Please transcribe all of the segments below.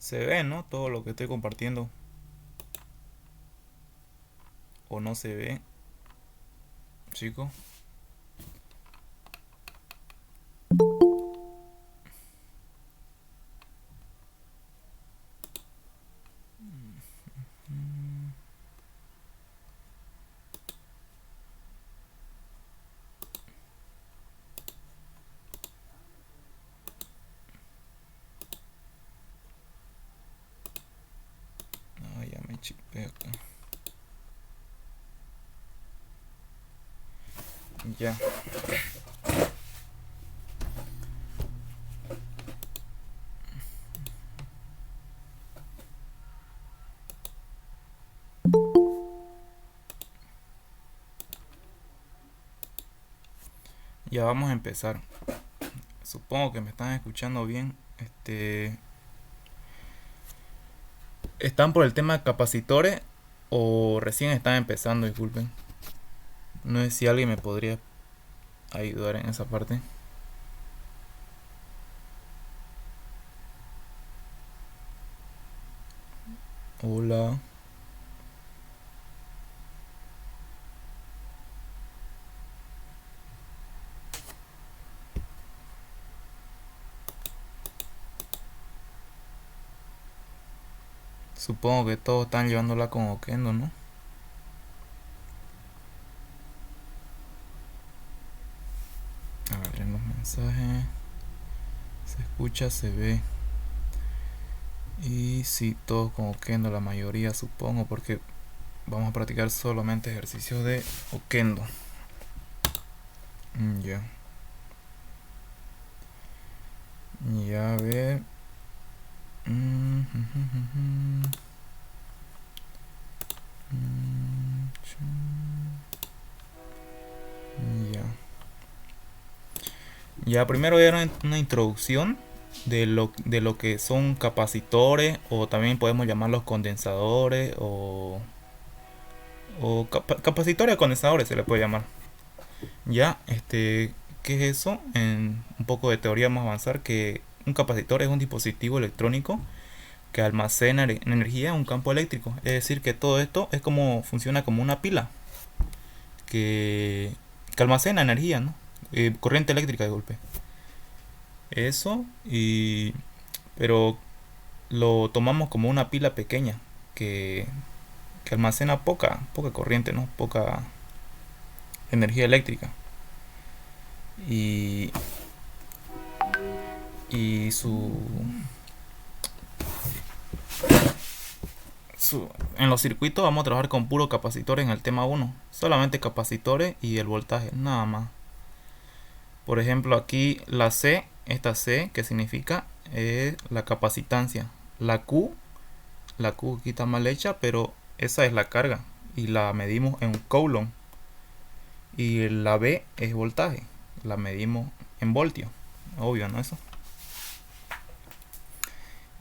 Se ve, ¿no? Todo lo que estoy compartiendo. O no se ve, chicos. Ah, ya me chipé acá. Ya. Ya vamos a empezar. Supongo que me están escuchando bien. ¿Están por el tema de capacitores o recién están empezando? Disculpen. No sé si alguien me podría ayudar en esa parte. Hola. Supongo que todos están llevándola con Oquendo, ¿no? A ver, en los mensajes. Se escucha, se ve. Y sí, todos con Oquendo, la mayoría supongo, porque vamos a practicar solamente ejercicios de Oquendo. Ya. Ya, a ver. Mm, mm, mm, mm, Ya. Ya, primero voy a dar una introducción de lo que son capacitores, o también podemos llamarlos condensadores, o capacitores o condensadores se le puede llamar. Ya, ¿qué es eso? En un poco de teoría vamos a avanzar que un capacitor es un dispositivo electrónico que almacena energía en un campo eléctrico. Es decir, que todo esto es como funciona como una pila que, que almacena energía, ¿no? Corriente eléctrica de golpe. Eso, pero lo tomamos como una pila pequeña que, que almacena poca corriente, ¿no? Poca energía eléctrica. Y, y en los circuitos vamos a trabajar con puros capacitores en el tema uno. Solamente capacitores y el voltaje, nada más. Por ejemplo, aquí la C, esta C, que significa la capacitancia. La Q aquí está mal hecha, pero esa es la carga y la medimos en coulomb. Y la B es voltaje, la medimos en voltio. Obvio, ¿no? Eso.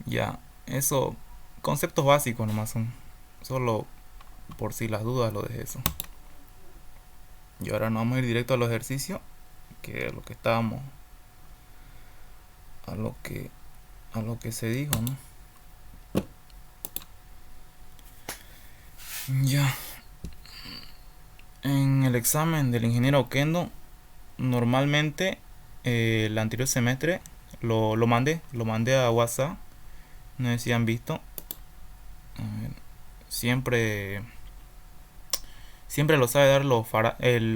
Ya, eso, conceptos básicos nomás son. Solo por si las dudas lo dejé eso. Y ahora nos vamos a ir directo a los ejercicios, que es lo que estábamos, a lo que, a lo que se dijo, ¿no? Ya, en el examen del ingeniero Kendo, normalmente el anterior semestre lo mandé a WhatsApp, no sé si han visto. A ver, siempre siempre lo sabe dar los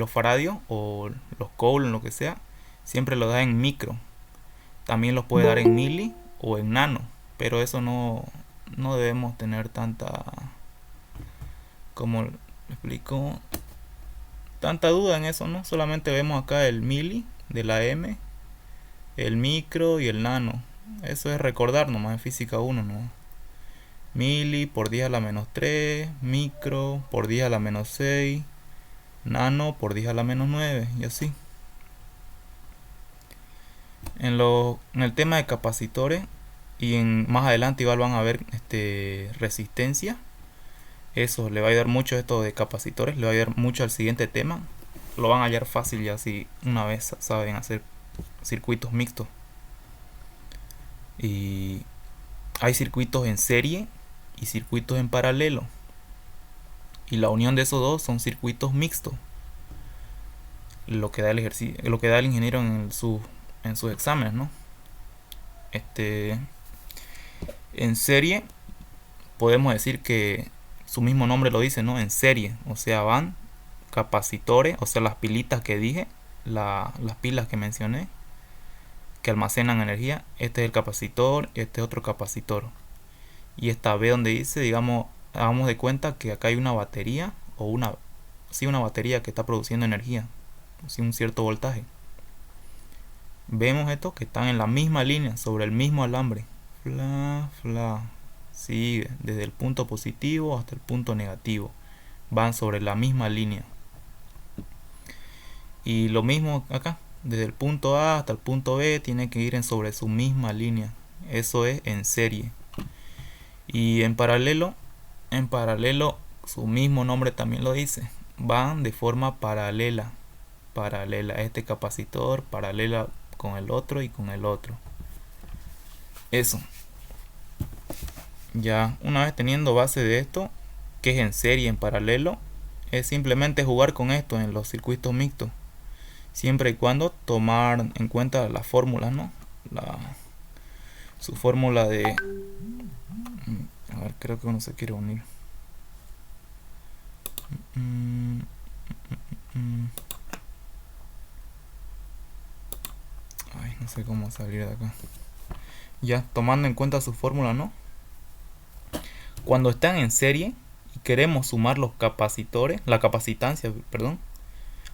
faradios o los coulomb, lo que sea, siempre lo da en micro. También los puede dar en mili o en nano, pero eso no debemos tener tanta, como le explico, tanta duda en eso, ¿no? Solamente vemos acá el mili de la M, el micro y el nano. Eso es recordar nomás en física 1, ¿no? Mili por 10 a la menos 3, micro por 10 a la menos 6, nano por 10 a la menos 9 y así. En el tema de capacitores y más adelante igual van a ver resistencia. Eso le va a ayudar mucho esto de capacitores, le va a ayudar mucho al siguiente tema. Lo van a hallar fácil ya si una vez saben hacer circuitos mixtos. Y hay circuitos en serie y circuitos en paralelo. Y la unión de esos dos son circuitos mixtos. Lo que da el ejercicio, lo que da el ingeniero en sus exámenes, ¿no? En serie podemos decir que su mismo nombre lo dice, ¿no? En serie, o sea, van capacitores, o sea, las pilitas que dije, las pilas que mencioné, que almacenan energía. Este es el capacitor, este es otro capacitor. Y esta B donde dice, digamos, hagamos de cuenta que acá hay una batería o una batería que está produciendo energía, sí, un cierto voltaje. Vemos esto que están en la misma línea, sobre el mismo alambre. Sí, desde el punto positivo hasta el punto negativo. Van sobre la misma línea. Y lo mismo acá, desde el punto A hasta el punto B tiene que ir sobre su misma línea. Eso es en serie. Y en paralelo su mismo nombre también lo dice. Van de forma paralela. Paralela. Este capacitor paralela con el otro y con el otro. Eso. Ya una vez teniendo base de esto, que es en serie y en paralelo, es simplemente jugar con esto en los circuitos mixtos. Siempre y cuando tomar en cuenta la fórmula, ¿no? Su fórmula de... A ver, creo que uno se quiere unir. Ay, no sé cómo salir de acá. Ya, tomando en cuenta su fórmula, ¿no? Cuando están en serie y queremos sumar los capacitores, la capacitancia, perdón,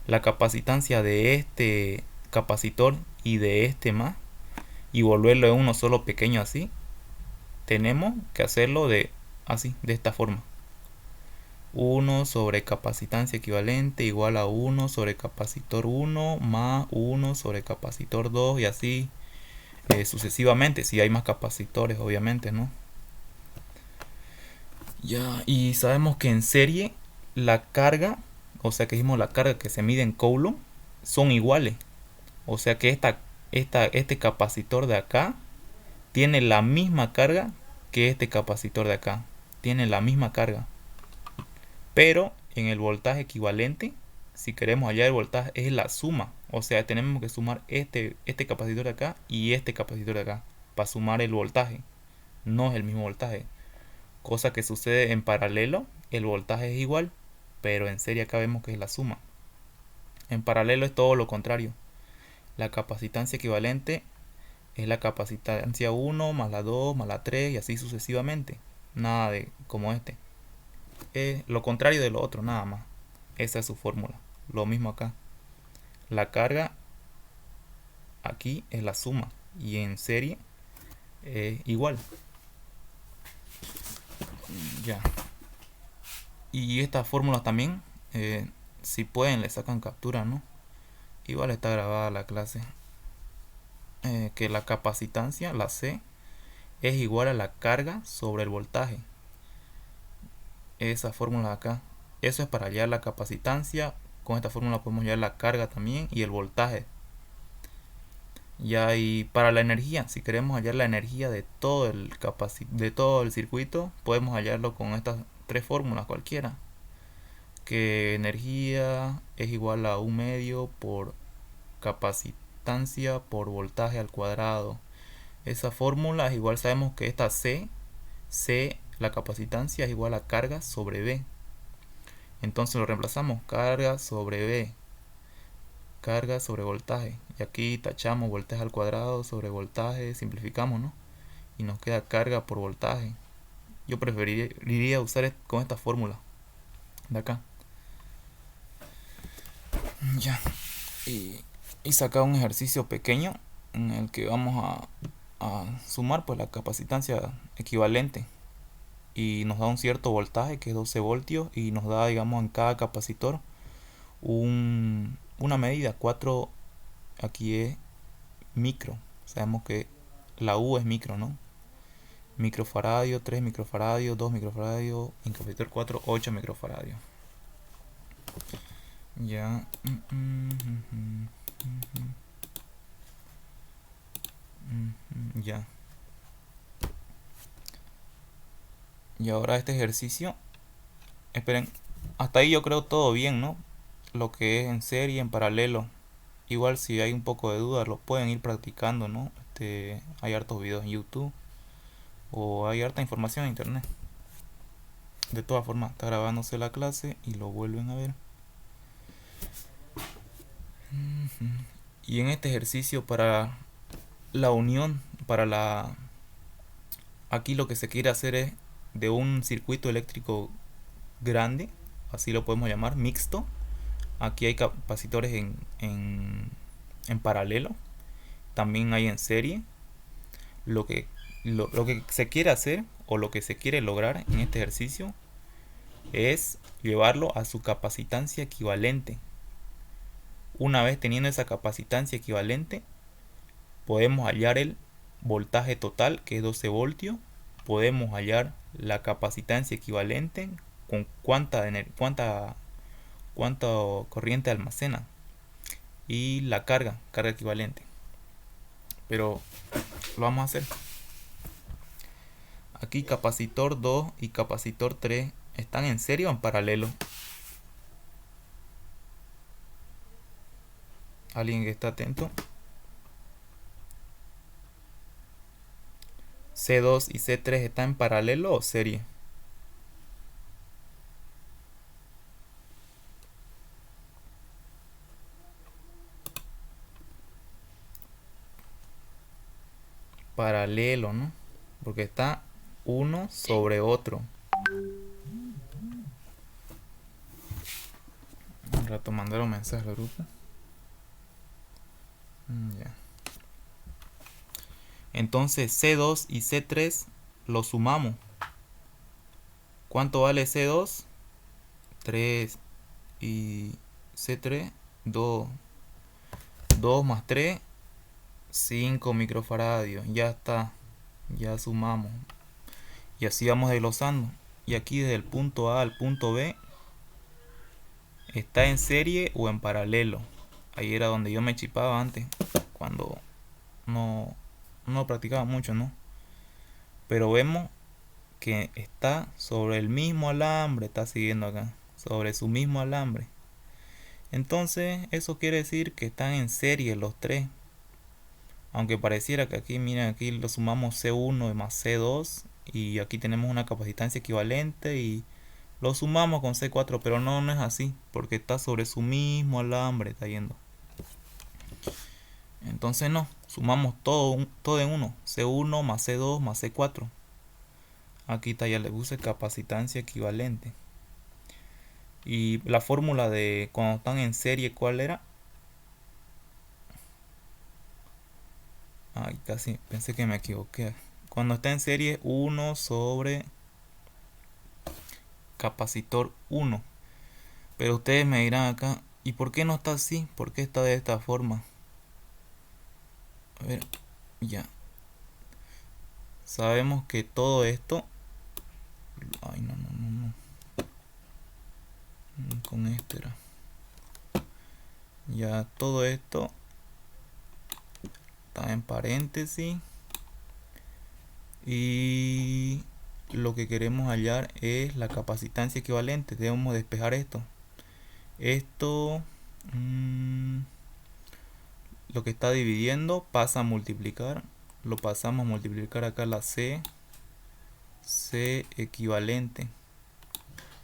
la capacitancia de este capacitor y de este más, y volverlo en uno solo pequeño así, tenemos que hacerlo de esta forma. 1 sobre capacitancia equivalente igual a 1 sobre capacitor 1 más 1 sobre capacitor 2 y así sucesivamente, si hay más capacitores, obviamente, ¿no? Ya, y sabemos que en serie la carga, o sea que dijimos la carga que se mide en Coulomb, son iguales. O sea que este capacitor de acá tiene la misma carga que este capacitor de acá. Tiene la misma carga. Pero en el voltaje equivalente, si queremos hallar el voltaje, es la suma. O sea, tenemos que sumar este capacitor de acá y este capacitor de acá para sumar el voltaje. No es el mismo voltaje. Cosa que sucede en paralelo, el voltaje es igual, pero en serie acá vemos que es la suma. En paralelo es todo lo contrario. La capacitancia equivalente es la capacitancia 1 más la 2 más la 3 y así sucesivamente. Nada de como este. Es lo contrario de lo otro, nada más. Esa es su fórmula. Lo mismo acá. La carga aquí es la suma y en serie es igual. Ya. Y estas fórmulas también, si pueden, le sacan captura, ¿no? Igual está grabada la clase. Que la capacitancia, la C, es igual a la carga sobre el voltaje. Esa fórmula de acá. Eso es para hallar la capacitancia. Con esta fórmula podemos hallar la carga también y el voltaje. Ya, y para la energía, si queremos hallar la energía de todo el circuito, podemos hallarlo con estas tres fórmulas cualquiera. Que energía es igual a 1 medio por capacitancia por voltaje al cuadrado. Esa fórmula es igual, sabemos que esta C, la capacitancia es igual a carga sobre B. Entonces lo reemplazamos, carga sobre B, carga sobre voltaje. Y aquí tachamos voltaje al cuadrado sobre voltaje, simplificamos, ¿no? Y nos queda carga por voltaje. Yo preferiría usar con esta fórmula de acá. Ya. Y sacar un ejercicio pequeño en el que vamos a sumar pues la capacitancia equivalente y nos da un cierto voltaje que es 12 voltios y nos da, digamos, en cada capacitor una medida 4. Aquí es micro, sabemos que la U es micro, ¿no? Microfaradio, 3 microfaradios, 2 microfaradios, en capacitor 4, 8 microfaradios. Ya. Ya. Y ahora este ejercicio, esperen, hasta ahí yo creo todo bien, ¿no? Lo que es en serie, en paralelo. Igual si hay un poco de duda lo pueden ir practicando, ¿no? Hay hartos videos en YouTube o hay harta información en internet. De todas formas, está grabándose la clase y lo vuelven a ver. Y en este ejercicio para la unión, aquí lo que se quiere hacer es de un circuito eléctrico grande, así lo podemos llamar, mixto. Aquí hay capacitores en paralelo, también hay en serie. Lo que se quiere hacer o lo que se quiere lograr en este ejercicio es llevarlo a su capacitancia equivalente. Una vez teniendo esa capacitancia equivalente, podemos hallar el voltaje total, que es 12 voltios. Podemos hallar la capacitancia equivalente con cuánta corriente almacena y la carga equivalente. Pero lo vamos a hacer. Aquí capacitor 2 y capacitor 3 están en serie o en paralelo. ¿Alguien que está atento? C2 y C3 están en paralelo o serie. Paralelo, ¿no? Porque está uno sobre otro. Un rato mandaron mensajes al grupo. Ya. Entonces C2 y C3 lo sumamos. ¿Cuánto vale C2? 3 y C3 2. 2 más 3, 5 microfaradios. Ya está. Ya sumamos. Y así vamos desglosando. Y aquí desde el punto A al punto B está en serie o en paralelo. Ahí era donde yo me chipaba antes, cuando no practicaba mucho, ¿no? Pero vemos que está sobre el mismo alambre, está siguiendo acá, sobre su mismo alambre. Entonces eso quiere decir que están en serie los tres. Aunque pareciera que aquí, miren, aquí lo sumamos C1 más C2 y aquí tenemos una capacitancia equivalente y lo sumamos con C4, pero no es así, porque está sobre su mismo alambre, está yendo. Entonces no, sumamos todo en uno, C1 más C2 más C4. Aquí está, ya le puse capacitancia equivalente. Y la fórmula de cuando están en serie, ¿cuál era? Ay, casi pensé que me equivoqué. Cuando está en serie, 1 sobre capacitor 1. Pero ustedes me dirán acá, ¿y por qué no está así? ¿Por qué está de esta forma? A ver, ya. Sabemos que todo esto... Ay, no. Con este era. Ya todo esto está en paréntesis. Y lo que queremos hallar es la capacitancia equivalente. Debemos despejar esto. Lo que está dividiendo pasa a multiplicar. Lo pasamos a multiplicar acá la C equivalente.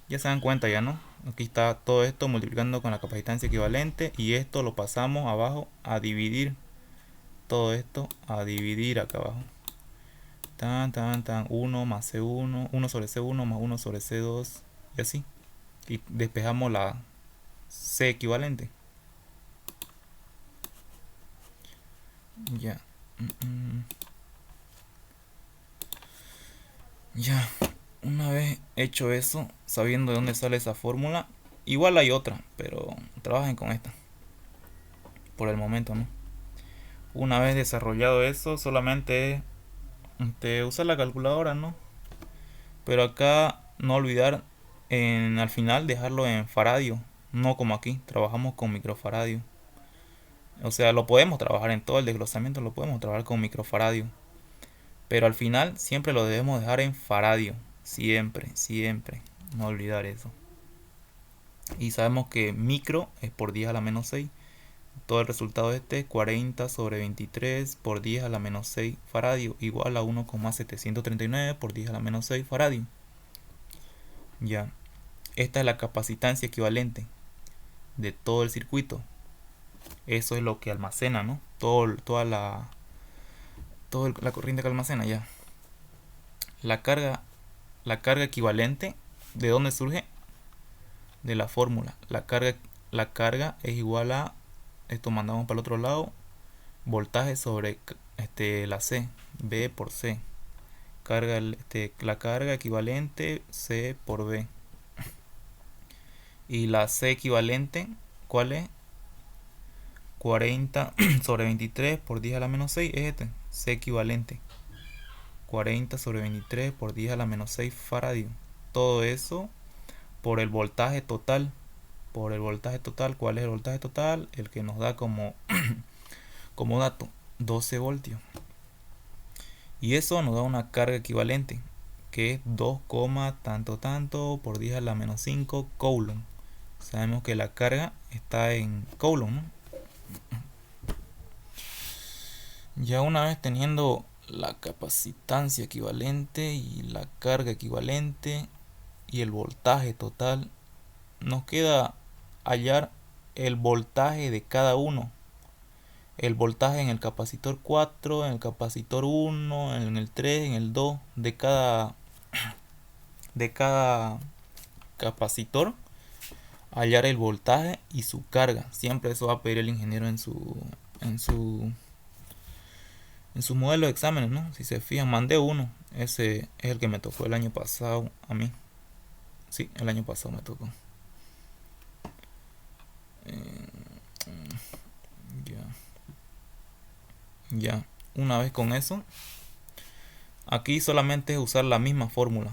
Ya se dan cuenta ya, ¿no? Aquí está todo esto multiplicando con la capacitancia equivalente. Y esto lo pasamos abajo a dividir. Todo esto a dividir acá abajo. 1 más C1, 1 sobre C1 más 1 sobre C2 y así. Y despejamos la C equivalente. Ya. Ya. Una vez hecho eso, sabiendo de dónde sale esa fórmula, igual hay otra, pero trabajen con esta. Por el momento, ¿no? Una vez desarrollado eso, solamente usar la calculadora, ¿no? Pero acá no olvidar al final dejarlo en faradio, no como aquí, trabajamos con microfaradio. O sea, lo podemos trabajar en todo el desglosamiento, lo podemos trabajar con microfaradio. Pero al final siempre lo debemos dejar en faradio. Siempre, siempre. No olvidar eso. Y sabemos que micro es por 10 a la menos 6. Todo el resultado de este es 40 sobre 23 por 10 a la menos 6 faradio, igual a 1,739 por 10 a la menos 6 faradio. Ya. Esta es la capacitancia equivalente de todo el circuito. Eso es lo que almacena, ¿no? Toda la corriente que almacena ya. La carga equivalente, ¿de dónde surge? De la fórmula. La carga es igual a, esto mandamos para el otro lado, voltaje sobre la C, B por C. La carga equivalente C por B. Y la C equivalente, ¿cuál es? 40 sobre 23 por 10 a la menos 6 es este, C equivalente. 40 sobre 23 por 10 a la menos 6 faradio. Todo eso por el voltaje total. Por el voltaje total. ¿Cuál es el voltaje total? El que nos da como, como dato, 12 voltios. Y eso nos da una carga equivalente, que es 2, tanto tanto por 10 a la menos 5 coulomb. Sabemos que la carga está en coulomb, ¿no? Ya una vez teniendo la capacitancia equivalente y la carga equivalente y el voltaje total, nos queda hallar el voltaje de cada uno. El voltaje en el capacitor 4, en el capacitor 1, en el 3, en el 2 de cada capacitor, hallar el voltaje y su carga. Siempre eso va a pedir el ingeniero en su modelo de exámenes, ¿no? Si se fijan, mandé uno. Ese es el que me tocó el año pasado a mí. Sí, el año pasado me tocó. Ya. Una vez con eso, aquí solamente es usar la misma fórmula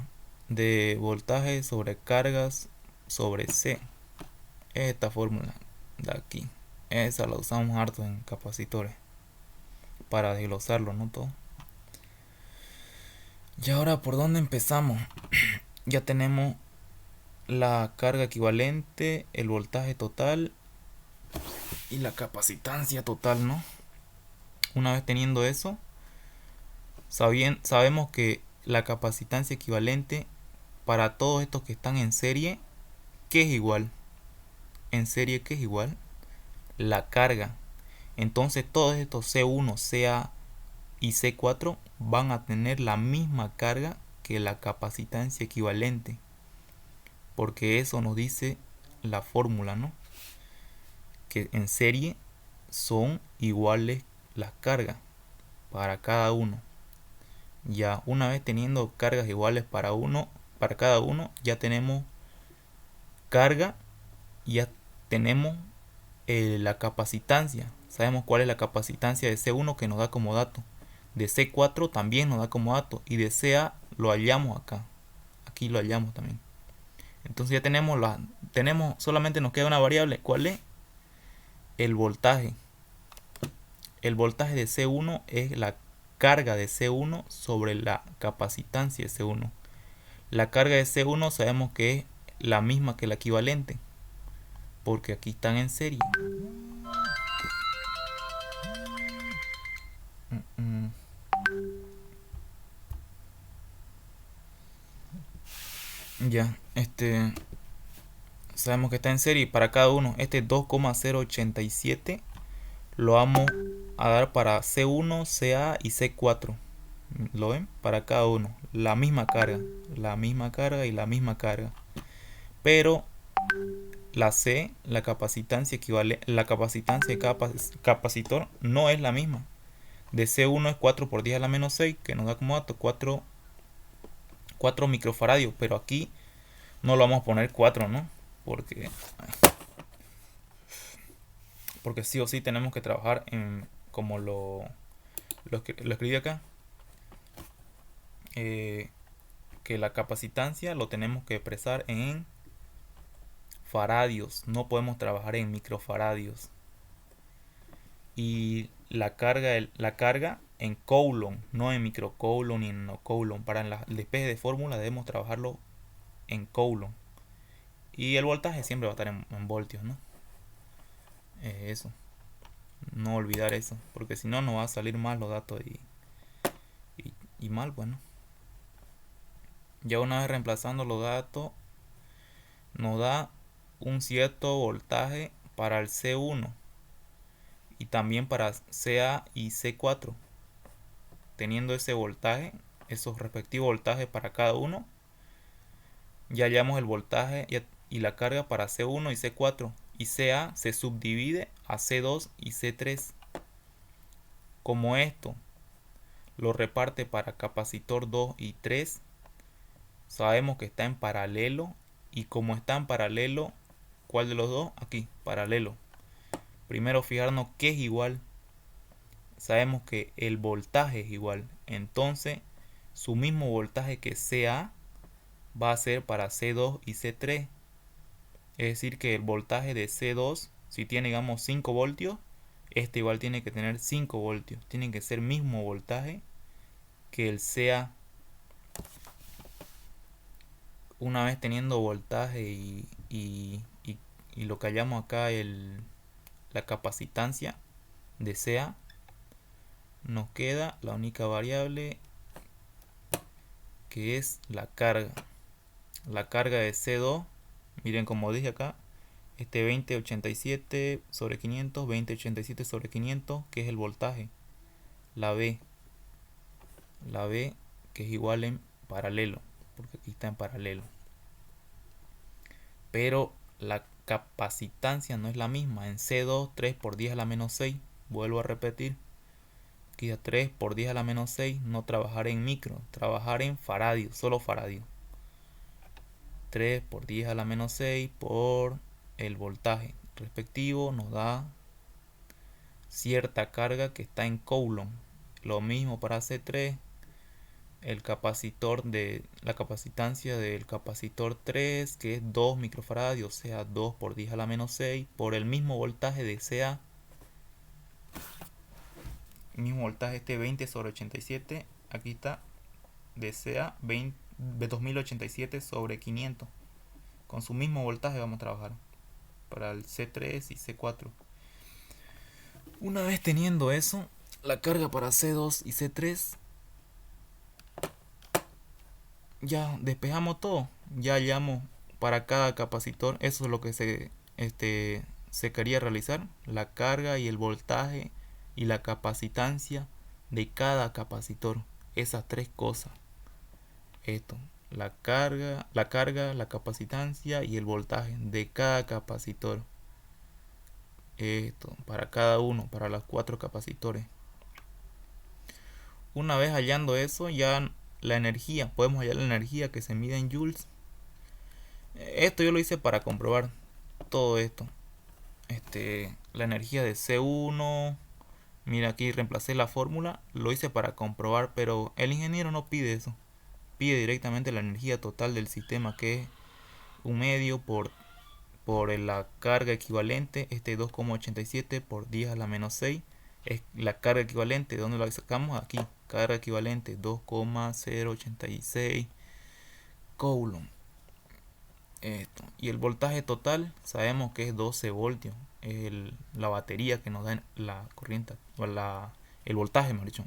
de voltaje sobre cargas sobre C. Esta fórmula de aquí. Esa la usamos harto en capacitores para desglosarlo, ¿no? Todo. Y ahora, ¿por dónde empezamos? Ya tenemos la carga equivalente, el voltaje total y la capacitancia total, ¿no? Una vez teniendo eso, sabemos que la capacitancia equivalente para todos estos que están en serie, ¿qué es igual? En serie, ¿qué es igual? La carga. Entonces todos estos C1, CA y C4 van a tener la misma carga que la capacitancia equivalente, porque eso nos dice la fórmula, ¿no? Que en serie son iguales las cargas para cada uno. Ya una vez teniendo cargas iguales para cada uno, ya tenemos carga y ya tenemos la capacitancia. Sabemos cuál es la capacitancia de C1 que nos da como dato. De C4 también nos da como dato. Y de CA lo hallamos acá. Aquí lo hallamos también. Entonces ya tenemos solamente nos queda una variable. ¿Cuál es? El voltaje. El voltaje de C1 es la carga de C1 sobre la capacitancia de C1. La carga de C1 sabemos que es la misma que la equivalente, porque aquí están en serie. Ya, sabemos que está en serie para cada uno. Este 2,087 lo vamos a dar para C1, CA y C4. ¿Lo ven? Para cada uno. La misma carga y la misma carga. Pero la C, la capacitancia equivalente, la capacitancia de cada capacitor no es la misma. De C1 es 4 por 10 a la menos 6, que nos da como dato 4 microfaradios. Pero aquí no lo vamos a poner 4, ¿no? Porque sí o sí tenemos que trabajar en como lo escribí acá. Que la capacitancia lo tenemos que expresar en faradios. No podemos trabajar en microfaradios. Y la carga en Coulomb, no en microcoulomb ni en nanocoulomb. Para el despeje de fórmula debemos trabajarlo en Coulomb. Y el voltaje siempre va a estar en voltios, ¿no? Eso. No olvidar eso, porque si no, nos va a salir mal los datos y mal, bueno. Ya una vez reemplazando los datos, nos da un cierto voltaje para el C1 y también para CA y C4. Teniendo ese voltaje, esos respectivos voltajes para cada uno, ya hallamos el voltaje y la carga para C1 y C4. Y CA se subdivide a C2 y C3. Como esto lo reparte para capacitor 2 y 3, sabemos que está en paralelo. Y como está en paralelo, ¿cuál de los dos? Aquí, paralelo. Primero fijarnos que es igual. Sabemos que el voltaje es igual. Entonces, su mismo voltaje que CA va a ser para C2 y C3. Es decir, que el voltaje de C2, si tiene, digamos, 5 voltios, este igual tiene que tener 5 voltios. Tiene que ser mismo voltaje que el CA. Una vez teniendo voltaje y lo que hallamos acá, la capacitancia de CA, nos queda la única variable que es la carga. La carga de C2, miren como dije acá, este 2087 sobre 500, 2087 sobre 500, que es el voltaje. La B que es igual en paralelo, porque aquí está en paralelo. Pero la capacitancia no es la misma. En C2, 3 por 10 a la menos 6. Vuelvo a repetir. Aquí a 3 por 10 a la menos 6. No trabajar en micro, trabajar en faradio, solo faradio. 3 por 10 a la menos 6 por el voltaje respectivo nos da cierta carga que está en Coulomb. Lo mismo para C3. El capacitor de la capacitancia del capacitor 3, que es 2 microfaradios, o sea 2 por 10 a la menos 6 por el mismo voltaje de CA. El mismo voltaje este 20 sobre 87, aquí está, de CA 2087 sobre 500. Con su mismo voltaje vamos a trabajar para el C3 y C4. Una vez teniendo eso, la carga para C2 y C3, ya despejamos todo. Ya hallamos para cada capacitor. Eso es lo que se quería realizar. La carga y el voltaje y la capacitancia de cada capacitor. Esas tres cosas. Esto. La carga, la capacitancia y el voltaje de cada capacitor. Esto. Para cada uno. Para los 4 capacitores. Una vez hallando eso, ya la energía, podemos hallar la energía que se mide en joules. Esto yo lo hice para comprobar todo esto. La energía de C1, mira aquí reemplacé la fórmula, lo hice para comprobar, pero el ingeniero no pide eso. Pide directamente la energía total del sistema, que es un medio por la carga equivalente, 2,87 por 10 a la menos 6. Es la carga equivalente. ¿De dónde la sacamos? Aquí. Carga equivalente 2,086 Coulomb. Esto. Y el voltaje total sabemos que es 12 voltios. Es la batería que nos da la corriente, o el voltaje, mejor dicho,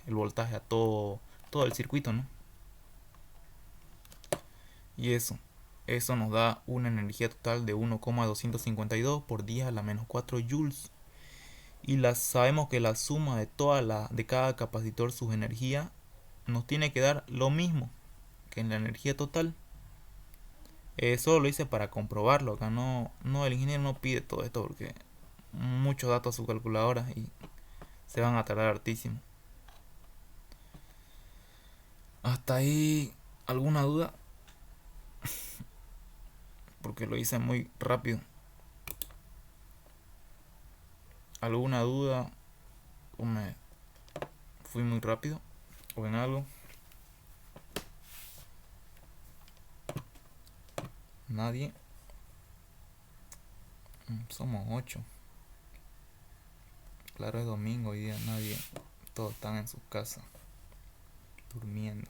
el voltaje a todo el circuito, ¿no? Y eso nos da una energía total de 1,252 por 10 a la menos 4 joules. Y sabemos que la suma de cada capacitor, sus energías, nos tiene que dar lo mismo que en la energía total. Solo lo hice para comprobarlo. Acá no, el ingeniero no pide todo esto porque muchos datos a su calculadora y se van a tardar hartísimo. Hasta ahí, ¿alguna duda? Porque lo hice muy rápido. ¿Alguna duda? ¿O me fui muy rápido? ¿O en algo? Nadie. Somos 8. Claro, es domingo hoy día, nadie Todos están en su casa, durmiendo.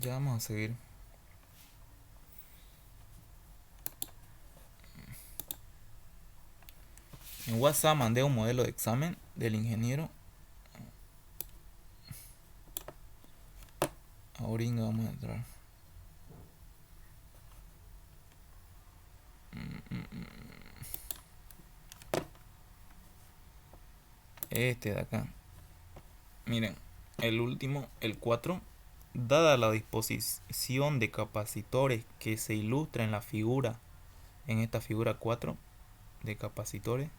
Ya vamos a seguir. En WhatsApp mandé un modelo de examen del ingeniero. Ahorita vamos a entrar. Este de acá. Miren, el último, el 4. Dada la disposición de capacitores que se ilustra en la figura, en esta figura 4 de capacitores,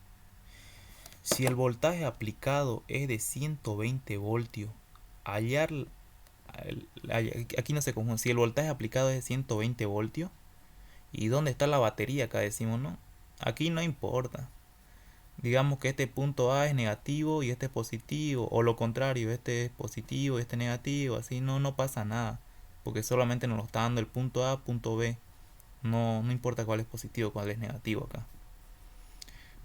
si el voltaje aplicado es de 120 voltios, hallar, aquí no se confunde, si el voltaje aplicado es de 120 voltios, ¿y dónde está la batería? Acá decimos, no, aquí no importa. Digamos que este punto A es negativo y este es positivo, o lo contrario, este es positivo y este es negativo, así no pasa nada, porque solamente nos lo está dando el punto A, punto B. No importa cuál es positivo, cuál es negativo acá.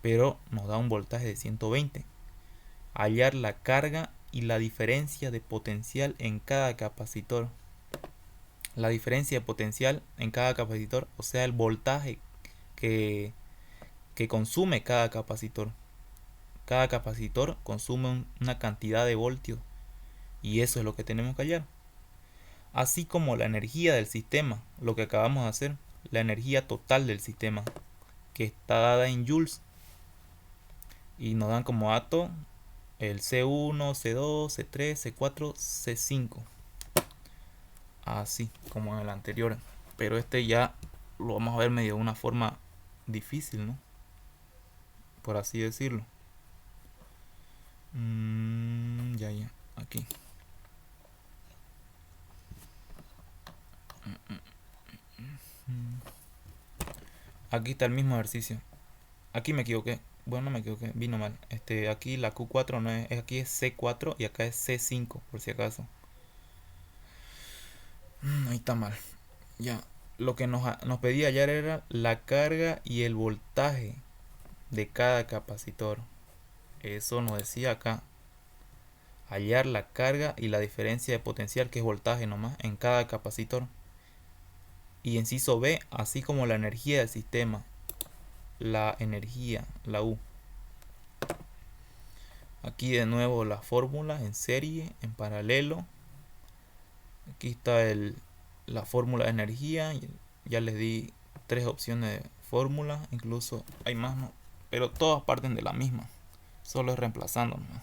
Pero nos da un voltaje de 120. Hallar la carga y la diferencia de potencial en cada capacitor. La diferencia de potencial en cada capacitor, o sea, el voltaje que consume cada capacitor. Cada capacitor consume una cantidad de voltios y eso es lo que tenemos que hallar. Así como la energía del sistema, lo que acabamos de hacer, la energía total del sistema, que está dada en joules, y nos dan como dato el C1, C2, C3, C4, C5, así como en el anterior, pero este ya lo vamos a ver medio de una forma difícil, ¿no? Por así decirlo. Ya, aquí. Aquí está el mismo ejercicio. Aquí me equivoqué. Bueno, no me equivoqué, vino mal. Aquí la Q4 no es, aquí es C4 y acá es C5, por si acaso. Ahí está mal. Ya. Lo que nos pedía hallar era la carga y el voltaje de cada capacitor. Eso nos decía acá. Hallar la carga y la diferencia de potencial, que es voltaje nomás, en cada capacitor. Y inciso B, así como la energía del sistema. La energía, la U. Aquí de nuevo la fórmula en serie, en paralelo. Aquí está la fórmula de energía. Ya les di 3 opciones de fórmula. Incluso hay más, ¿no? Pero todas parten de la misma. Solo es reemplazando, ¿no?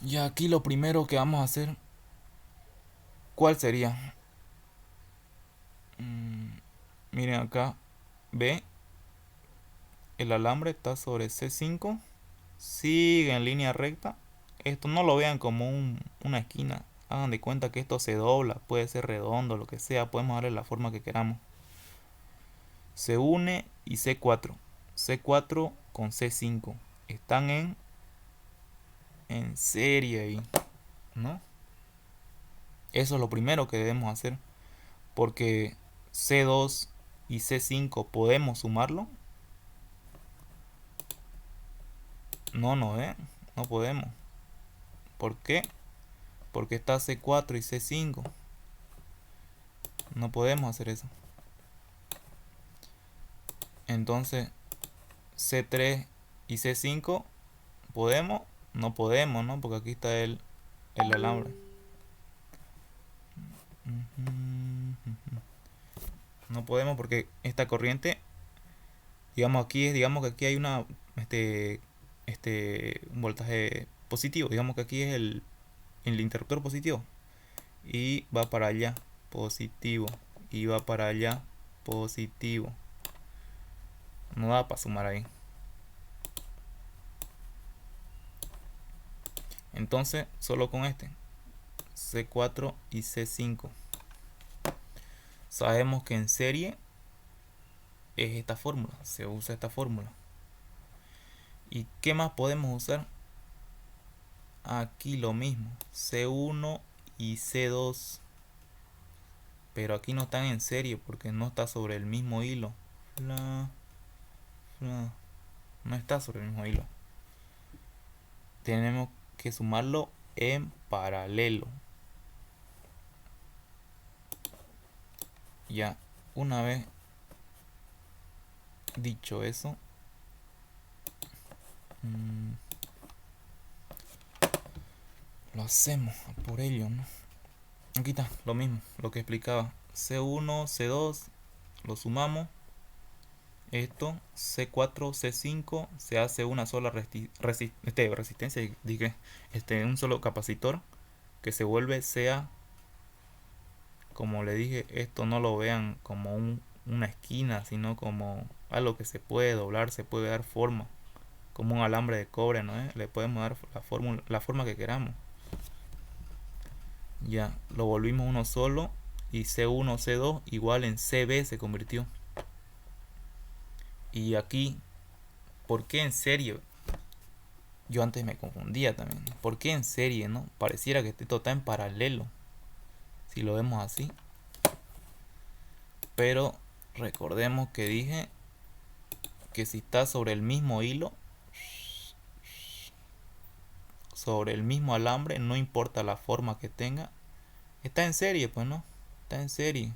Y aquí lo primero que vamos a hacer, ¿cuál sería? Miren acá, ve, el alambre está sobre C5, sigue en línea recta. Esto no lo vean como una esquina, hagan de cuenta que esto se dobla, puede ser redondo, lo que sea, podemos darle la forma que queramos. Se une y C4, C4 con C5 están en serie ahí, ¿no? Eso es lo primero que debemos hacer, porque C2 y C5 podemos sumarlo. No podemos. ¿Por qué? Porque está C4 y C5. No podemos hacer eso. Entonces, C3 y C5, ¿podemos? No podemos, ¿no? Porque aquí está el alambre. No podemos porque esta corriente, digamos digamos que aquí hay un voltaje positivo. Digamos que aquí es el interruptor positivo. Y va para allá, positivo. Y va para allá, positivo. No da para sumar ahí. Entonces, solo con C4 y C5. Sabemos que en serie es esta fórmula, se usa esta fórmula. ¿Y qué más podemos usar? Aquí lo mismo, C1 y C2. Pero aquí no están en serie porque no está sobre el mismo hilo. No está sobre el mismo hilo. Tenemos que sumarlo en paralelo. Ya, una vez dicho eso, lo hacemos por ello, ¿no? Aquí está, lo mismo, lo que explicaba. C1, C2, lo sumamos. Esto, C4, C5, se hace una sola resistencia, dije, un solo capacitor que se vuelve CA. Como le dije, esto no lo vean como una esquina, sino como algo que se puede doblar, se puede dar forma, como un alambre de cobre, ¿no? Le podemos dar la forma que queramos. Ya, lo volvimos uno solo y C1, C2 igual en CB se convirtió. Y aquí, ¿por qué en serie? Yo antes me confundía también. ¿Por qué en serie, no? Pareciera que esto está en paralelo, si lo vemos así. Pero recordemos que dije que si está sobre el mismo hilo, sobre el mismo alambre, no importa la forma que tenga, está en serie, pues no, está en serie.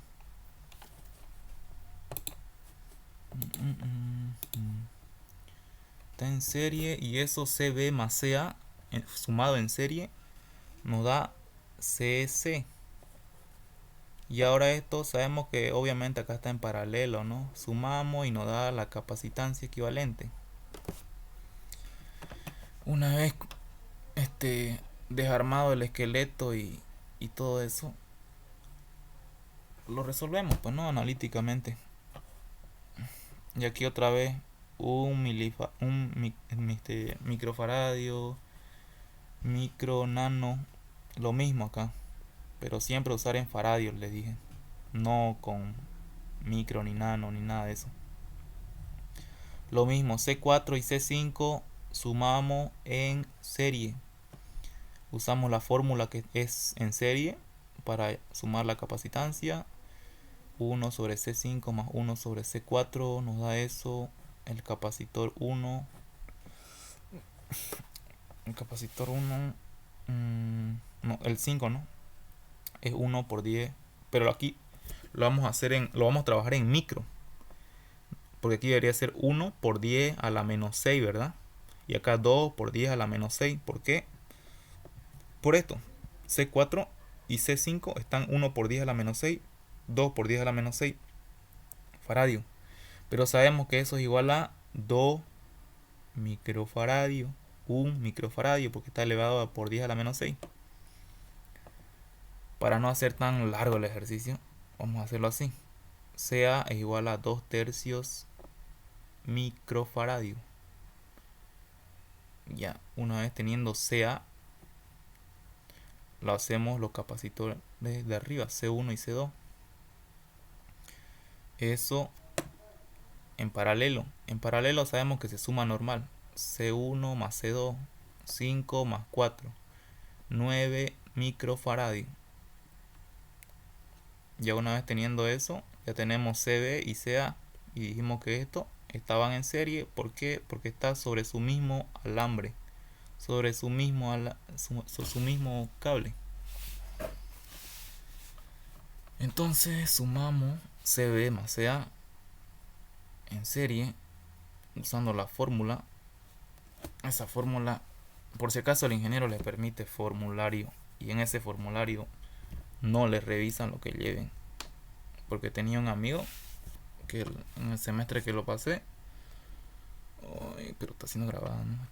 Está en serie y eso CB más CA sumado en serie nos da CS. Y ahora esto sabemos que obviamente acá está en paralelo, ¿no? Sumamos y nos da la capacitancia equivalente. Una vez desarmado el esqueleto y todo eso, lo resolvemos, pues no, analíticamente. Y aquí otra vez un microfaradio, micro, nano, lo mismo acá, pero siempre usar en faradios, les dije, no con micro ni nano ni nada de eso. Lo mismo, C4 y C5 sumamos en serie. Usamos la fórmula que es en serie para sumar la capacitancia. 1 sobre C5 más 1 sobre C4 nos da eso. El capacitor 1. El capacitor 1. No, el 5 no. Es 1 por 10. Pero aquí lo vamos a trabajar en micro. Porque aquí debería ser 1 por 10 a la menos 6, ¿verdad? Y acá 2 por 10 a la menos 6. ¿Por qué? Por esto. C4 y C5 están 1 por 10 a la menos 6. 2 por 10 a la menos 6 faradio. Pero sabemos que eso es igual a 2 microfaradio. 1 microfaradio porque está elevado a por 10 a la menos 6. Para no hacer tan largo el ejercicio, vamos a hacerlo así. CA es igual a 2 tercios microfaradio. Ya, una vez teniendo CA, lo hacemos los capacitores de arriba, C1 y C2. Eso en paralelo. En paralelo sabemos que se suma normal. C1 más C2, 5 más 4, 9 microfaradio. Ya una vez teniendo eso, ya tenemos CB y CA. Y dijimos que esto estaban en serie. ¿Por qué? Porque está sobre su mismo alambre. Sobre su mismo, su mismo cable. Entonces sumamos CB más CA en serie usando la fórmula. Esa fórmula, por si acaso el ingeniero le permite formulario y en ese formulario no le revisan lo que lleven, porque tenía un amigo que en el semestre que lo pasé, pero está siendo grabado, ¿no?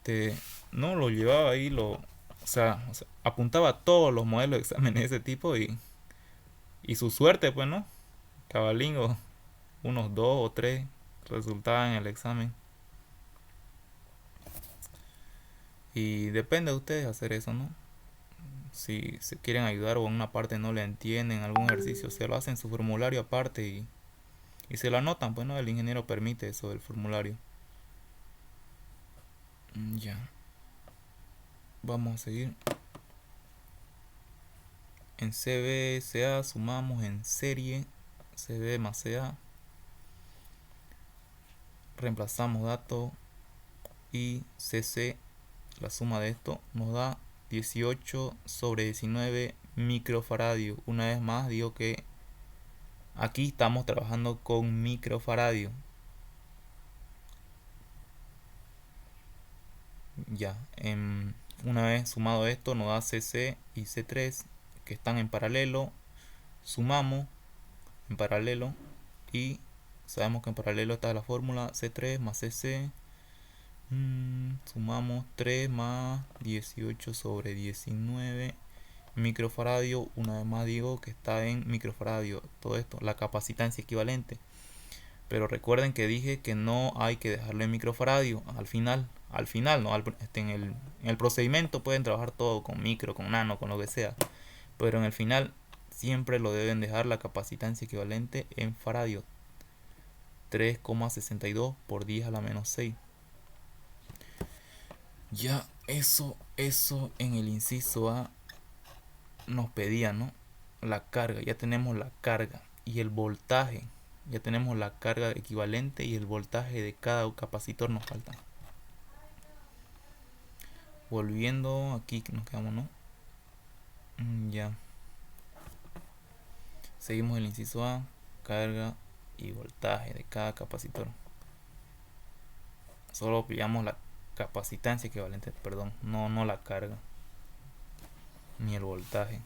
No lo llevaba ahí, o sea, apuntaba a todos los modelos de exámenes de ese tipo y su suerte, pues, ¿no? Cabalingo, unos 2 o 3 resultaban en el examen. Y depende de ustedes hacer eso, ¿no? Si se quieren ayudar o en una parte no le entienden algún ejercicio, se lo hacen su formulario aparte y se lo anotan, pues no, el ingeniero permite eso del formulario. Ya. Vamos a seguir. En CB, sumamos en serie CB más CA. Reemplazamos datos. y CC, la suma de esto nos da 18 sobre 19 microfaradio. Una vez más digo que aquí estamos trabajando con microfaradio. Ya, una vez sumado esto nos da CC y C3 que están en paralelo. Sumamos en paralelo y sabemos que en paralelo está la fórmula C3 más CC. Sumamos 3 más 18 sobre 19 microfaradio. Una vez más digo que está en microfaradio todo esto, la capacitancia equivalente. Pero recuerden que dije que no hay que dejarlo en microfaradio al final no, en el procedimiento pueden trabajar todo con micro, con nano, con lo que sea, pero en el final siempre lo deben dejar la capacitancia equivalente en faradio, 3,62 por 10 a la menos 6. Ya eso en el inciso A nos pedía, ¿no? La carga, ya tenemos la carga y el voltaje. Ya tenemos la carga equivalente y el voltaje de cada capacitor nos falta. Volviendo aquí nos quedamos, ¿no? Ya. Seguimos el inciso A, carga y voltaje de cada capacitor. Solo pillamos la capacitancia equivalente, perdón, no la carga ni el voltaje.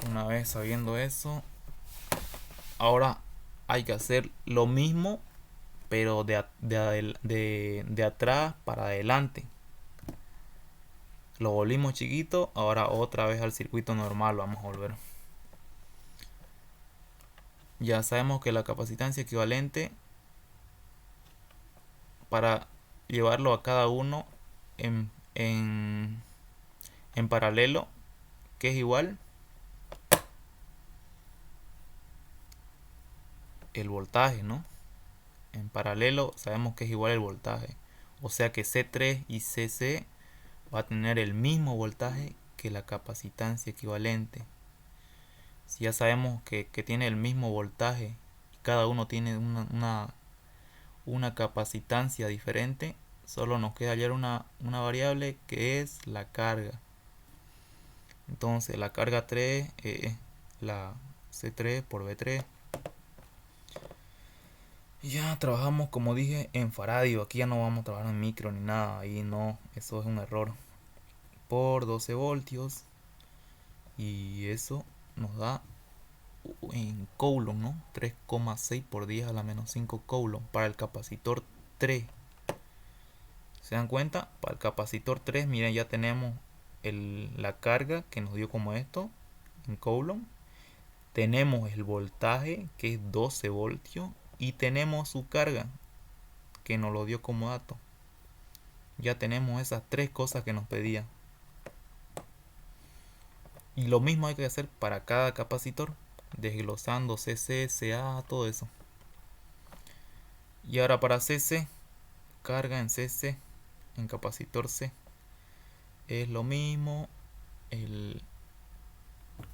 Una vez sabiendo eso, ahora hay que hacer lo mismo pero de atrás para adelante. Lo volvimos chiquito, ahora otra vez al circuito normal vamos a volver. Ya sabemos que la capacitancia equivalente, para llevarlo a cada uno en paralelo, que es igual el voltaje, ¿no? En paralelo sabemos que es igual el voltaje, o sea que C3 y CC va a tener el mismo voltaje que la capacitancia equivalente. Si ya sabemos que tiene el mismo voltaje y cada uno tiene una capacitancia diferente, solo nos queda hallar una variable que es la carga. Entonces la carga 3 es la C3 por B3. Ya trabajamos, como dije, en faradio. Aquí ya no vamos a trabajar en micro ni nada. Ahí no, eso es un error. Por 12 voltios. Y eso nos da en coulomb, ¿no? 3,6 por 10 a la menos 5 coulomb para el capacitor 3. ¿Se dan cuenta? Para el capacitor 3, miren, ya tenemos la carga que nos dio como esto en coulomb. Tenemos el voltaje que es 12 voltios y tenemos su carga que nos lo dio como dato. Ya tenemos esas tres cosas que nos pedía. Y lo mismo hay que hacer para cada capacitor, desglosando CC, CA, todo eso. Y ahora para CC, carga en CC, en capacitor C, es lo mismo. El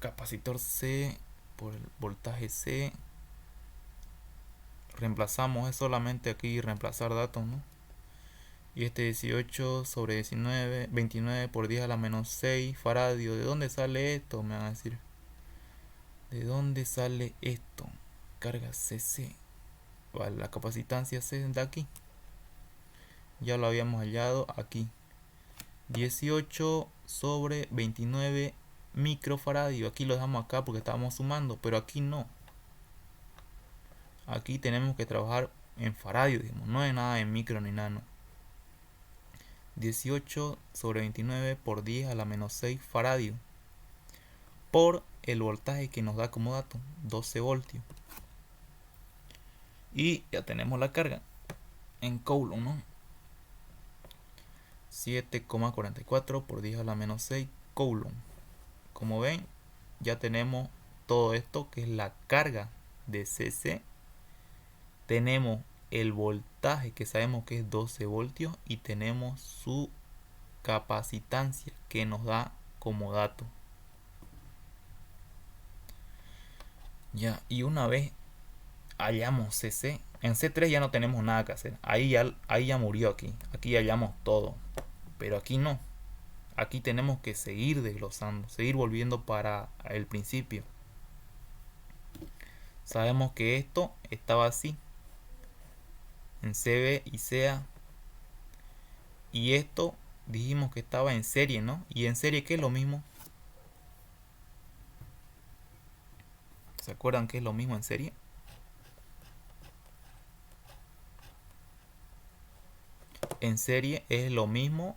capacitor C por el voltaje C, reemplazamos, es solamente aquí reemplazar datos, ¿no? Y este 18 sobre 19, 29 por 10 a la menos 6 faradio. ¿De dónde sale esto? Me van a decir. ¿De dónde sale esto? Carga CC. Vale, la capacitancia C de aquí. Ya lo habíamos hallado aquí. 18 sobre 29 microfaradio. Aquí lo dejamos acá porque estábamos sumando, pero aquí no. Aquí tenemos que trabajar en faradio, digamos. No hay nada en micro ni nano. 18 sobre 29 por 10 a la menos 6 faradio por el voltaje que nos da como dato, 12 voltios. Y ya tenemos la carga en coulomb, ¿no? 7,44 por 10 a la menos 6 coulomb. Como ven, ya tenemos todo esto que es la carga de CC. Tenemos el voltaje que sabemos que es 12 voltios y tenemos su capacitancia que nos da como dato. Ya, y una vez hallamos CC, En C3 ya no tenemos nada que hacer. Ahí ya murió aquí. Aquí ya hallamos todo. Pero aquí no. Aquí tenemos que seguir desglosando. Seguir volviendo para el principio. Sabemos que esto estaba así. En CB y CA. Y esto dijimos que estaba en serie, ¿no? Y en serie, ¿qué es lo mismo? ¿Se acuerdan qué es lo mismo en serie? En serie es lo mismo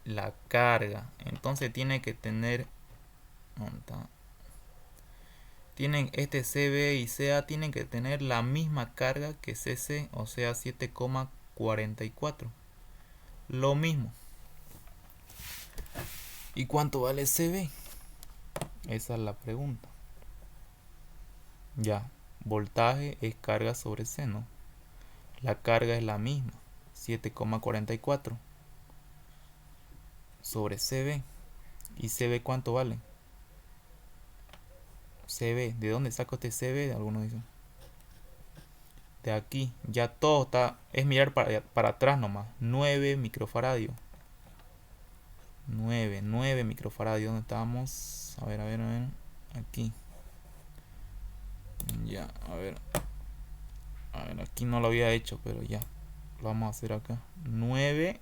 la carga. Entonces tiene que tener... ¿dónde está? Tienen este CB y CA tienen que tener la misma carga que CC, o sea 7,44. Lo mismo. ¿Y cuánto vale CB? Esa es la pregunta. Ya, voltaje es carga sobre C, ¿no? La carga es la misma, 7,44 sobre CB. ¿Y CB cuánto vale? CB, ¿de dónde saco este CB? Algunos dicen. De aquí, ya todo está, es mirar para atrás nomás. 9 microfaradios. 9 microfaradios. ¿Dónde estábamos? A ver. Aquí. Ya, a ver. Aquí no lo había hecho, pero ya. Lo vamos a hacer acá. 9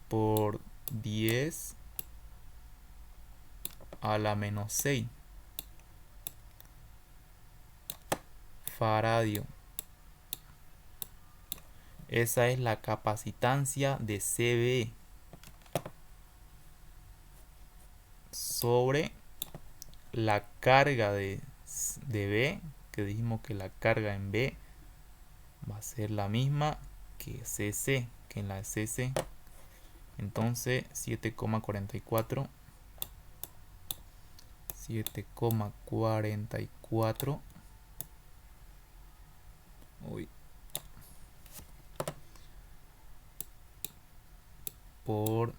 por 10 a la menos 6 faradio. Esa es la capacitancia de CB sobre la carga de B, que dijimos que la carga en B va a ser la misma que CC, que en la CC. Entonces 7,44 uy, por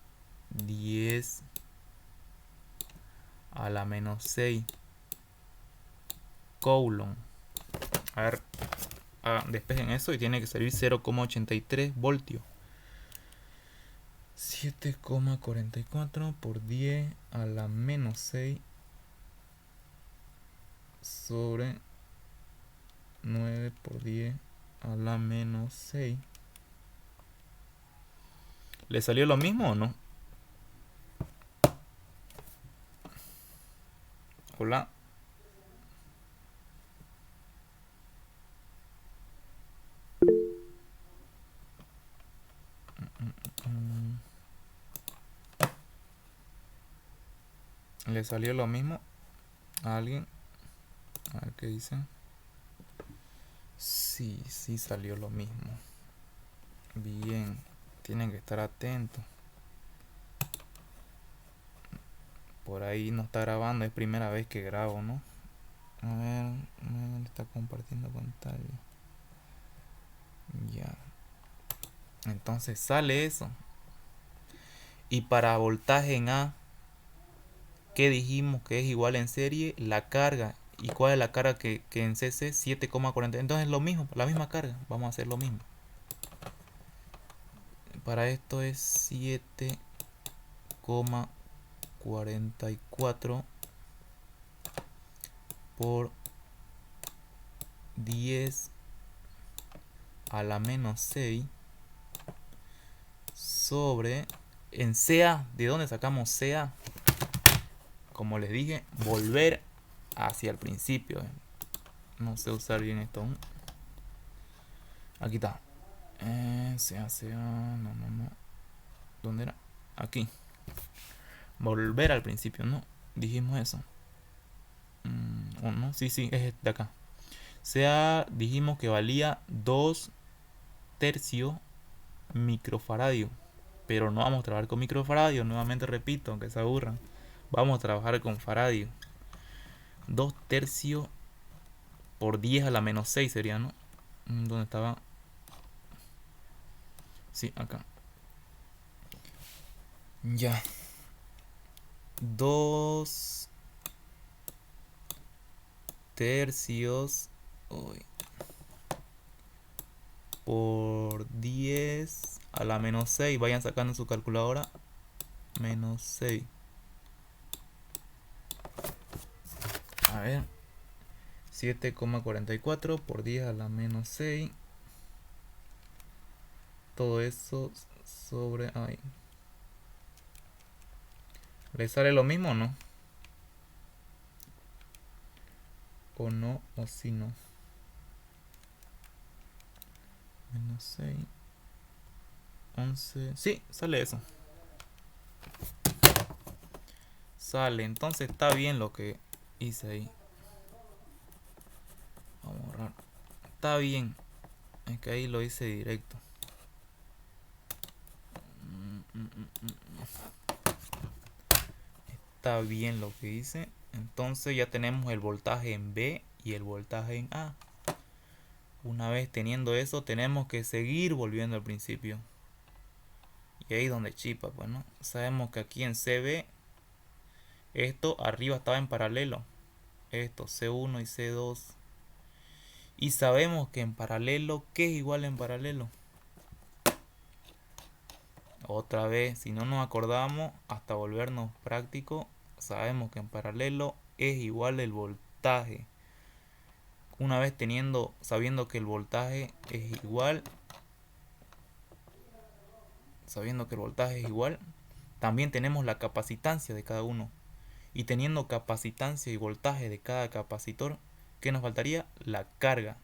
10 a la menos 6 coulomb. A ver, despejen eso y tiene que salir 0,83 voltios. 7,44 por 10 a la menos 6 sobre 9 por 10 a la menos 6. ¿Le salió lo mismo o no? Hola. ¿Le salió lo mismo a alguien? A ver qué dicen. Sí salió lo mismo. Bien, tienen que estar atentos. Por ahí no está grabando, es primera vez que grabo, ¿no? A ver, está compartiendo pantalla. Ya. Entonces sale eso. Y para voltaje en A, ¿qué dijimos que es igual en serie? La carga. ¿Y cuál es la carga que en CC? 7,40. Entonces lo mismo, la misma carga. Vamos a hacer lo mismo. Para esto es 7,44 por 10 a la menos 6 sobre... En CA, ¿de dónde sacamos CA? Como les dije, volver hacia el principio. No sé usar bien esto aún. Aquí está. CA. No. ¿Dónde era? Aquí. Volver al principio, ¿no? Dijimos eso. ¿O no? Sí, es de acá. CA dijimos que valía 2 tercios microfaradio. Pero no vamos a trabajar con microfaradio. Nuevamente repito, aunque se aburran. Vamos a trabajar con faradio. 2 tercios por 10 a la menos 6 sería, ¿no? ¿Dónde estaba? Sí, acá. Ya. 2 tercios. Uy, por 10 a la menos 6. Vayan sacando su calculadora. Menos 6. A ver. 7,44 por 10 a la menos 6. Todo eso sobre... Ay. ¿Le sale lo mismo o no? O no, o si no. Menos 6. 11. Sí, sale eso. Sale. Entonces está bien lo que hice ahí. Vamos a borrar. Está bien. Es que ahí lo hice directo. Está bien lo que hice. Entonces ya tenemos el voltaje en B y el voltaje en A. Una vez teniendo eso, tenemos que seguir volviendo al principio. Y ahí es donde chipa, pues, ¿no? Sabemos que aquí en CB, esto arriba estaba en paralelo. Esto, C1 y C2. Y sabemos que en paralelo, ¿qué es igual en paralelo? Otra vez, si no nos acordamos, hasta volvernos práctico, sabemos que en paralelo es igual el voltaje. Una vez sabiendo que el voltaje es igual, también tenemos la capacitancia de cada uno. Y teniendo capacitancia y voltaje de cada capacitor, ¿qué nos faltaría? La carga.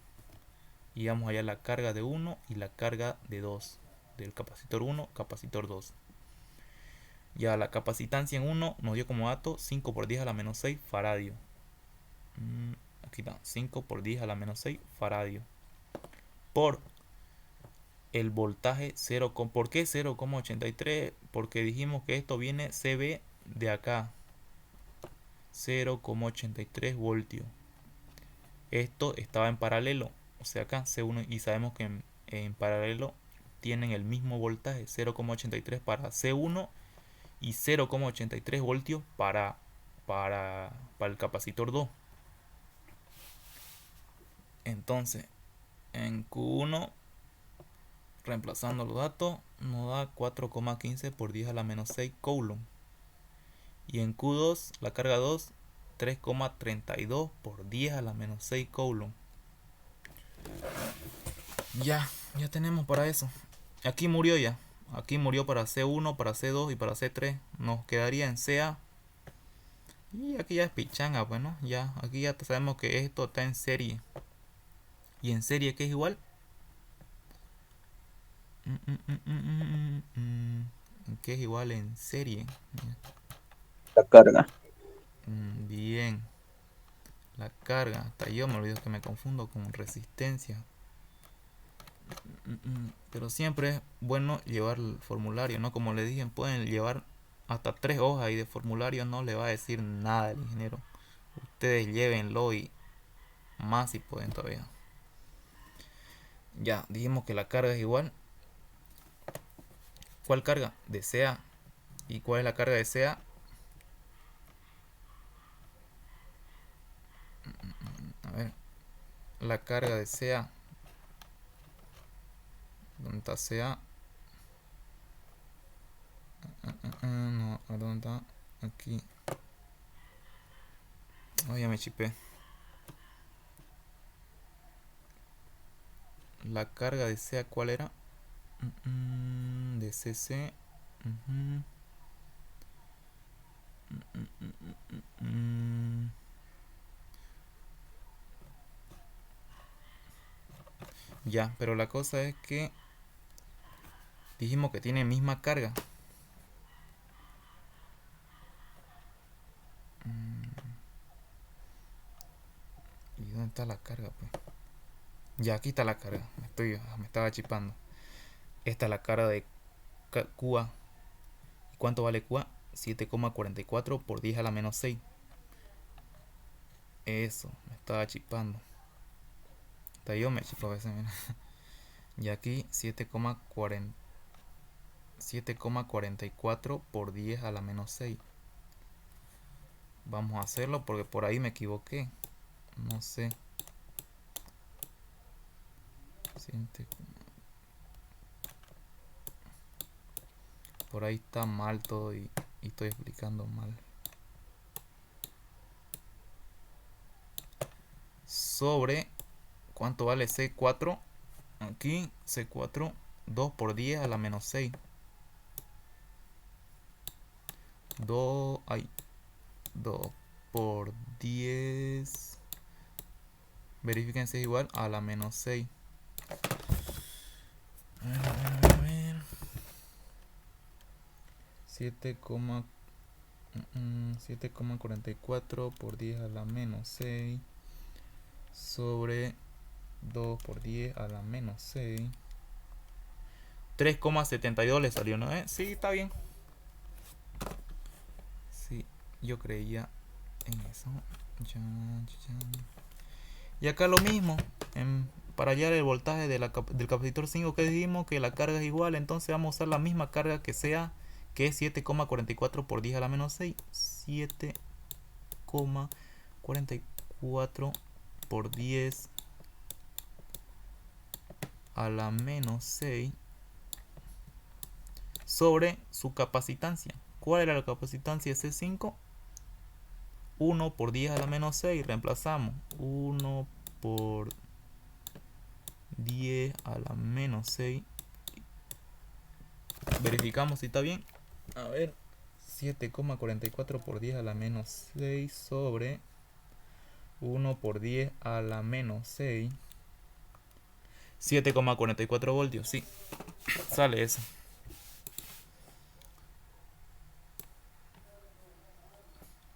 Y vamos allá la carga de 1 y la carga de 2. Del capacitor 1, capacitor 2. Ya la capacitancia en 1 nos dio como dato 5 por 10 a la menos 6 faradio. Aquí está, 5 por 10 a la menos 6 faradio. Por el voltaje 0, ¿por qué 0,83? Porque dijimos que esto viene CB de acá. 0,83 voltios. Esto estaba en paralelo, o sea acá C1, y sabemos que en paralelo tienen el mismo voltaje, 0,83 para C1 y 0,83 voltios para el capacitor 2. Entonces, en Q1, reemplazando los datos, nos da 4,15 por 10 a la menos 6 coulomb. Y en Q2, la carga 2, 3,32 por 10 a la menos 6 coulomb. Ya tenemos para eso. Aquí murió ya. Aquí murió para C1, para C2 y para C3. Nos quedaría en CA. Y aquí ya es pichanga, bueno, ya. Aquí ya sabemos que esto está en serie. ¿Y en serie qué es igual? ¿Qué es igual en serie? La carga. Bien. La carga. Hasta yo me olvido que me confundo con resistencia. Pero siempre es bueno llevar el formulario, ¿no? Como le dije, pueden llevar hasta 3 hojas y de formulario no le va a decir nada el ingeniero. Ustedes llévenlo y más si pueden todavía. Ya, dijimos que la carga es igual. ¿Cuál carga? De CA. ¿Y cuál es la carga de CA? A ver, la carga de CA. ¿Dónde está CA? No, ¿dónde está? Aquí. Oh, ya me chipé. La carga de CA, ¿cuál era? De CC. Ya, pero la cosa es que dijimos que tiene misma carga. ¿Y dónde está la carga, pues? Ya, aquí está la carga. Me estaba chipando. Esta es la carga de QA. ¿Y cuánto vale QA? 7,44 por 10 a la menos 6. Eso, me estaba chipando. Hasta yo me chipo a veces, mira. Y aquí 7,44 por 10 a la menos 6. Vamos a hacerlo porque por ahí me equivoqué. No sé. Por ahí está mal todo y estoy explicando mal. Sobre, ¿cuánto vale C4? Aquí, C4, 2 por 10 a la menos 6. 2 por 10. Verifiquen si es igual a la menos 6. A ver. 7,44 por 10 a la menos 6 sobre 2 por 10 a la menos 6. 3,72 le salió, ¿no? Sí, está bien. Sí, yo creía en eso. Y acá lo mismo. Para hallar el voltaje del capacitor 5 que dijimos que la carga es igual, entonces vamos a usar la misma carga que sea, que es 7,44 por 10 a la menos 6. 7,44 por 10 a la menos 6 sobre su capacitancia. ¿Cuál era la capacitancia de C5? 1 por 10 a la menos 6. Reemplazamos 1 por 10 a la menos 6. Verificamos si está bien. A ver, 7,44 por 10 a la menos 6 sobre 1 por 10 a la menos 6. 7,44 voltios, sí. Sale eso.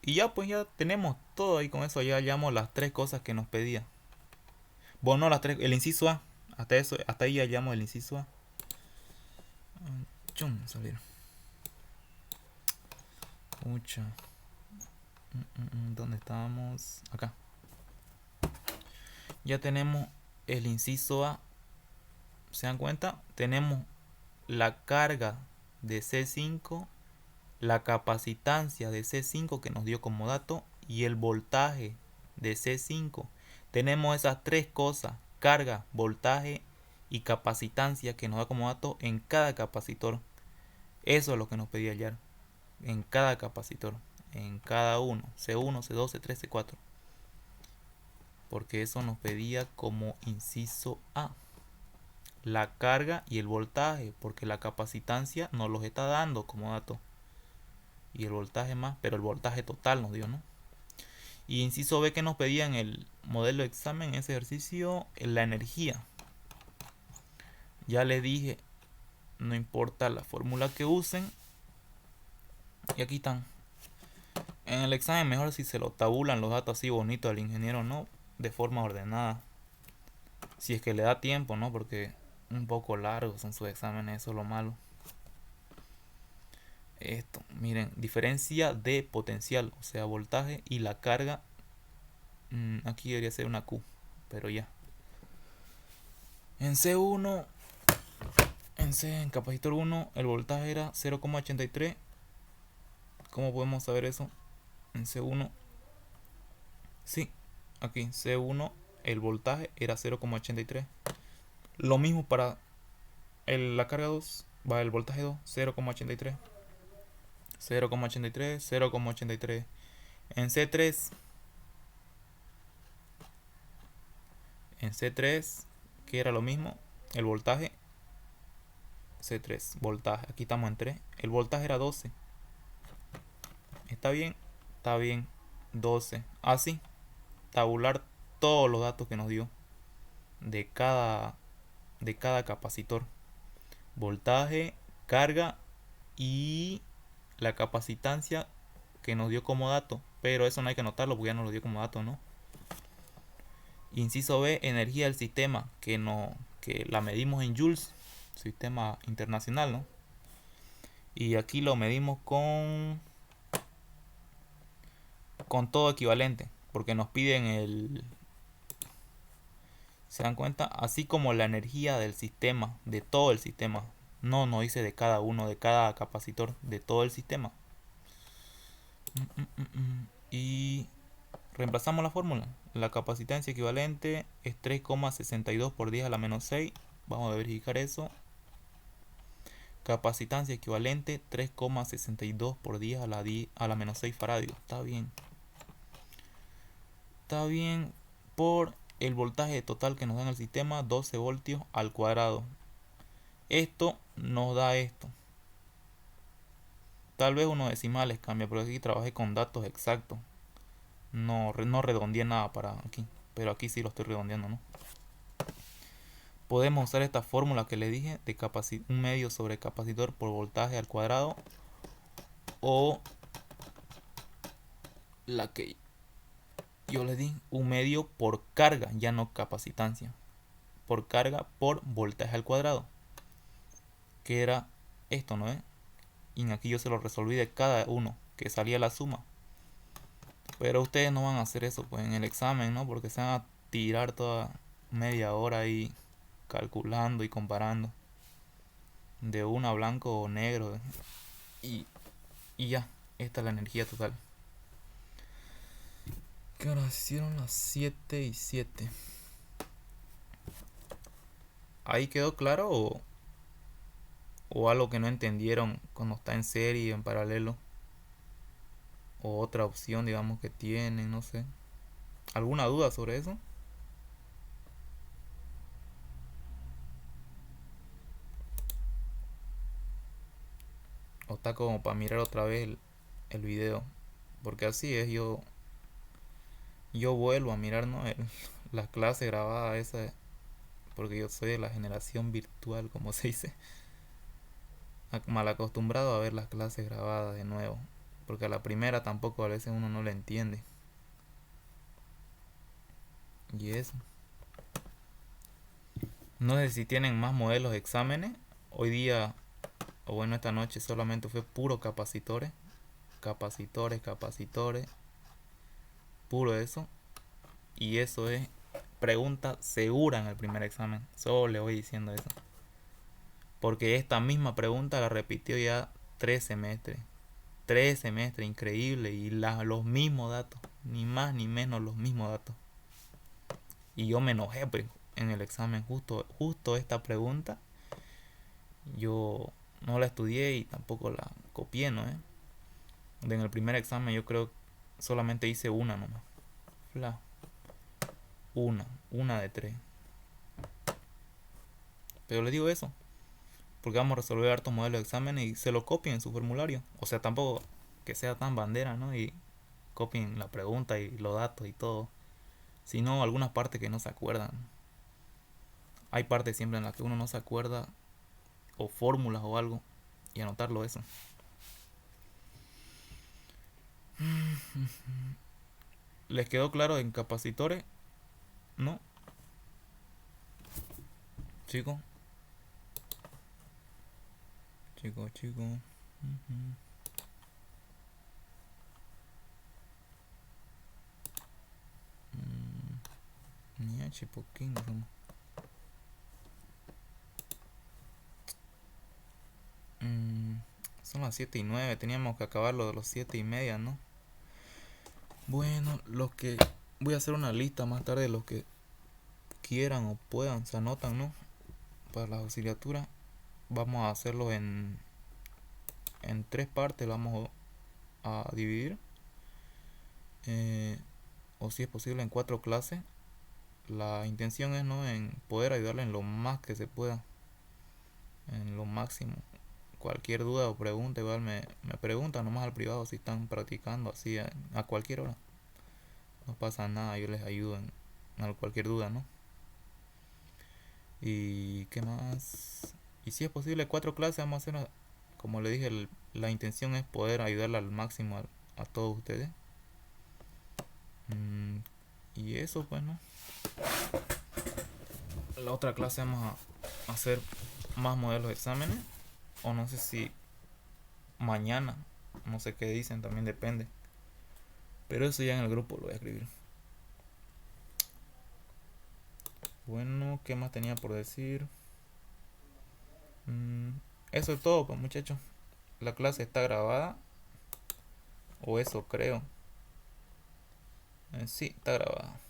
Y ya pues ya tenemos todo ahí, con eso ya hallamos las tres cosas que nos pedía. Bueno, no las tres, el inciso A. Hasta ahí ya hallamos el inciso A. Chum, salieron. Mucha. ¿Dónde estábamos? Acá. Ya tenemos el inciso A. ¿Se dan cuenta? Tenemos la carga de C5, la capacitancia de C5 que nos dio como dato y el voltaje de C5. Tenemos esas tres cosas: carga, voltaje y capacitancia, que nos da como dato en cada capacitor. Eso es lo que nos pedía hallar en cada capacitor, en cada uno, C1, C2, C3, C4, porque eso nos pedía como inciso A. La carga y el voltaje, porque la capacitancia nos los está dando como dato y el voltaje más, pero el voltaje total nos dio, ¿no? Y inciso B, que nos pedía en el modelo de examen, en ese ejercicio, la energía. Ya les dije, no importa la fórmula que usen. Y aquí están. En el examen mejor si se lo tabulan los datos así bonitos al ingeniero, ¿no? De forma ordenada. Si es que le da tiempo, ¿no? Porque un poco largos son sus exámenes, eso es lo malo. Esto, miren, diferencia de potencial, o sea, voltaje y la carga. Aquí debería ser una Q, pero ya. En C1, en capacitor 1, el voltaje era 0,83. ¿Cómo podemos saber eso? En C1, sí, aquí C1, el voltaje era 0,83. Lo mismo para la carga 2, va el voltaje 2, 0,83. 0,83, 0,83. En C3, que era lo mismo, el voltaje, C3, voltaje, aquí estamos en 3, el voltaje era 12. ¿Está bien? Está bien, 12. Así, tabular todos los datos que nos dio de cada capacitor: voltaje, carga y la capacitancia que nos dio como dato. Pero eso no hay que anotarlo porque ya nos lo dio como dato, ¿no? Inciso B, energía del sistema, que la medimos en joules, sistema internacional, ¿no? Y aquí lo medimos con todo equivalente, porque nos piden ¿se dan cuenta? Así como la energía del sistema, de todo el sistema. No nos dice de cada uno, de cada capacitor, de todo el sistema. Y reemplazamos la fórmula. La capacitancia equivalente es 3,62 por 10 a la menos 6. Vamos a verificar eso. Capacitancia equivalente 3,62 por 10 a la menos 6 faradio. Está bien. Está bien. Por el voltaje total que nos da en el sistema, 12 voltios al cuadrado. Esto nos da esto. Tal vez unos decimales cambia, pero aquí trabajé con datos exactos. No redondeé nada para aquí. Pero aquí sí lo estoy redondeando, ¿no? Podemos usar esta fórmula que le dije de un medio sobre capacitor por voltaje al cuadrado, o la que yo le di, un medio por carga, ya no capacitancia, por carga por voltaje al cuadrado, que era esto, ¿no es? Y aquí yo se lo resolví de cada uno, que salía la suma. Pero ustedes no van a hacer eso pues en el examen, ¿no? Porque se van a tirar toda media hora ahí calculando y comparando de una blanco o negro, y ya, esta es la energía total. ¿Qué horas hicieron? Las 7:07. ¿Ahí quedó claro o algo que no entendieron cuando está en serie, en paralelo? O otra opción, digamos, que tienen, no sé. ¿Alguna duda sobre eso? ¿O está como para mirar otra vez el video? Porque así es, yo vuelvo a mirar, ¿no? Las clases grabadas esa, porque yo soy de la generación virtual, como se dice. Mal acostumbrado a ver las clases grabadas de nuevo, porque a la primera tampoco a veces uno no le entiende. Y eso. No sé si tienen más modelos de exámenes. Hoy día, o bueno, esta noche solamente fue puro capacitores. Capacitores. Puro eso. Y eso es pregunta segura en el primer examen. Solo le voy diciendo eso. Porque esta misma pregunta la repitió ya 3 semestres. 3 semestres, increíble. Y los mismos datos. Ni más ni menos los mismos datos. Y yo me enojé pues, en el examen. Justo esta pregunta yo no la estudié y tampoco la copié, ¿no? En el primer examen yo creo solamente hice una nomás. Una de 3. Pero les digo eso, porque vamos a resolver hartos modelos de exámenes y se lo copien en su formulario. O sea, tampoco que sea tan bandera, ¿no? Y copien la pregunta y los datos y todo. Sino algunas partes que no se acuerdan. Hay partes siempre en las que uno no se acuerda, o fórmulas o algo, y anotarlo eso. ¿Les quedó claro en capacitores? ¿No? Chicos. Chicos. Ni H poquín somos. Son las 7:09. Teníamos que acabar lo de los 7:30, ¿no? Bueno, los que... Voy a hacer una lista más tarde de los que quieran o puedan, se anotan, ¿no? Para las auxiliaturas. Vamos a hacerlo en 3 partes, lo vamos a dividir. O si es posible en 4 clases. La intención es, ¿no?, en poder ayudarle en lo más que se pueda, en lo máximo. Cualquier duda o pregunta, igual me preguntan nomás al privado si están practicando así a cualquier hora. No pasa nada, yo les ayudo en cualquier duda, ¿no? Y qué más. Y si es posible 4 clases vamos a hacer, como le dije, la intención es poder ayudarle al máximo a todos ustedes. Y eso pues, ¿no? La otra clase vamos a hacer más modelos de exámenes, o no sé si mañana, no sé qué dicen, también depende, pero eso ya en el grupo lo voy a escribir. Bueno, ¿qué más tenía por decir? Eso es todo pues, muchachos. La clase está grabada, o eso creo. Sí, está grabada.